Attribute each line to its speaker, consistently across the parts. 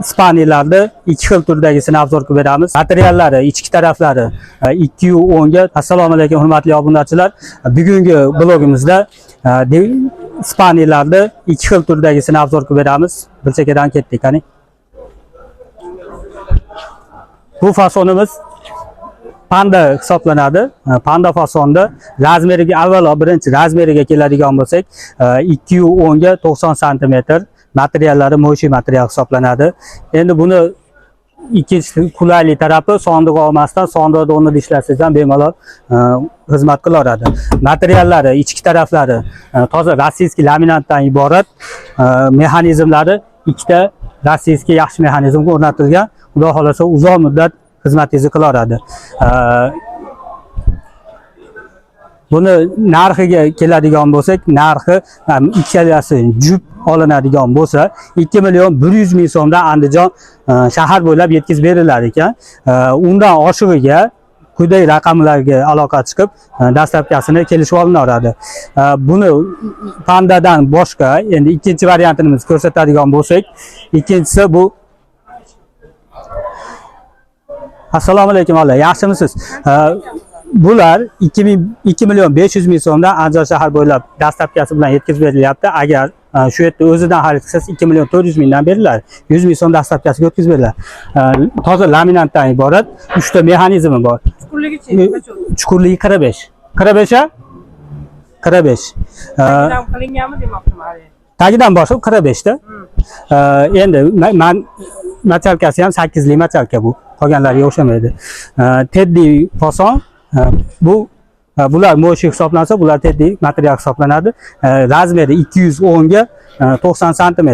Speaker 1: Ispaniyalarda ikki xil turdagisini obzor qilib beramiz. Materiallari, ichki taraflari 210 ga. Assalomu alaykum hurmatli obunachilar. Bugungi blogimizda Ispaniyalarda ikki xil turdagisini obzor qilib beramiz. Bir chekkadan ketdik, qani. Bu fasonimiz Panda hisoblanadi. Panda fasonda razmeriga avvalo birinchi razmeriga keladigan bo'lsak, 210 ga 90 sm. Materiallari mo'shi material hisoblanadi. Endi buni ikkinchi qulayli tarafi sondiq olmasdan sondiqda o'rnida ishlasangiz ham bemalol xizmat qilaveradi. Materiallari, ichki taraflari toza rossiyskiy laminatdan iborat. Mexanizmlari ikkita rossiyskiy yaxshi mexanizmga o'rnatilgan. Xudo xolasa uzoq muddat xizmatingizni qilaveradi. Buni narxiga keladigan bo'lsak, narxi ikkalasi jup olinadigan bo'lsa 2 million 100 ming so'mdan Andijon shahar bo'ylab yetkazib berilar ekan. Undan oshig'iga quyidagi raqamlarga aloqa chiqib, dastlabkasini kelishib olinaveradi. Buni Pandadan boshqa endi ikkinchi variantini ko'rsatadigan bo'lsak, ikkinchisi bu. Assalomu alaykum alla, yaxshimisiz? Bular 2 million 500 ming so'mdan Andijon shahar bo'ylab dastlabkasi bilan yetkazib berilyapti. Agar shu yerda o'zidan xarid qilsangiz 2 million 400 mingdan beriladi. 100 ming so'm dastlabkasiga yetkazib beriladi. Toza laminatdan iborat 3 ta mexanizmi bor. Chuqurligi 45. 45 a? 45.
Speaker 2: Tagidan qilinganmi demoqchiman.
Speaker 1: Tagidan bosib 45 da. Endi materialkasi ham 8 li materialka bu. Qolganlariga o'xshamaydi. Teddy fason bular mo'shi hisoblansa, bular teddy material hisoblanadi. Razmeri 210 ga 90 sm.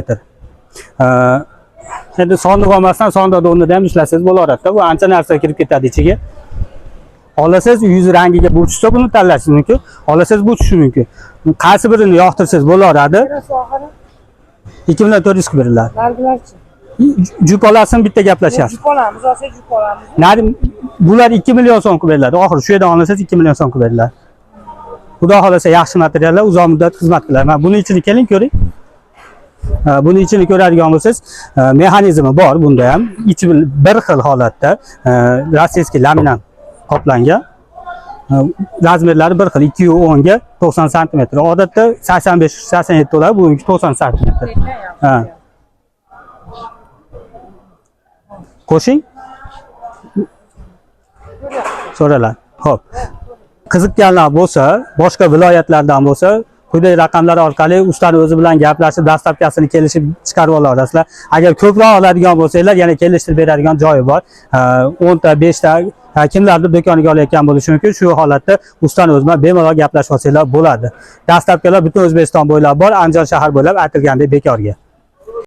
Speaker 1: Endi sondiq olmasdan sondiqda o'rnida ham ishlasangiz bo'laveradi. Bu ancha narsa kirib ketadi ichiga. Olasangiz yuz rangiga burchsa buni tanlashingiz mumkin. Olasangiz burchishi mumkin. Qaysi birini yoqtirsangiz bo'laveradi. 2 million 400 qilib beriladi.
Speaker 2: Nargilarchi?
Speaker 1: Jup olasizmi, bitta gaplashyapsiz.
Speaker 2: Jup olamiz, olsa jup olamiz.
Speaker 1: Bular 2 million so'm qilib beriladi. Oxiri shu yerdan olsangiz 2 million so'm qilib beriladi. Xudo xolasa yaxshi materiallar uzoq muddat xizmat qiladi. Mana buni ichini keling ko'ring. Buni ichini ko'radigan bo'lsangiz, mexanizmi bor bunda ham. Ichi bir xil holatda rossiyskiy laminat qoplangan. Razmerlari bir xil 210 ga 90 sm. Odatda 85-87 bo'ladi, buniki 90 sm. Ha. Qo'shing. So'ralar. Xo'p. Qiziqqanlar bo'lsa, boshqa viloyatlardan bo'lsa, quyidagi raqamlar orqali ustani o'zi bilan gaplashib, dastlabkasini kelishib chiqarib olasizlar. Agar ko'proq oladigan bo'lsanglar, yana kelishtirib beradigan joyi bor. 10 ta, 5 ta kimlardir do'koniga olayotgan bo'lishi mumkin. Shu holatda ustani o'zi bilan bemalol gaplashib olsanglar bo'ladi. Dastlabkalar butun O'zbekiston bo'ylab bor, Andijon shahar bo'ylab aytilgandek bekorga.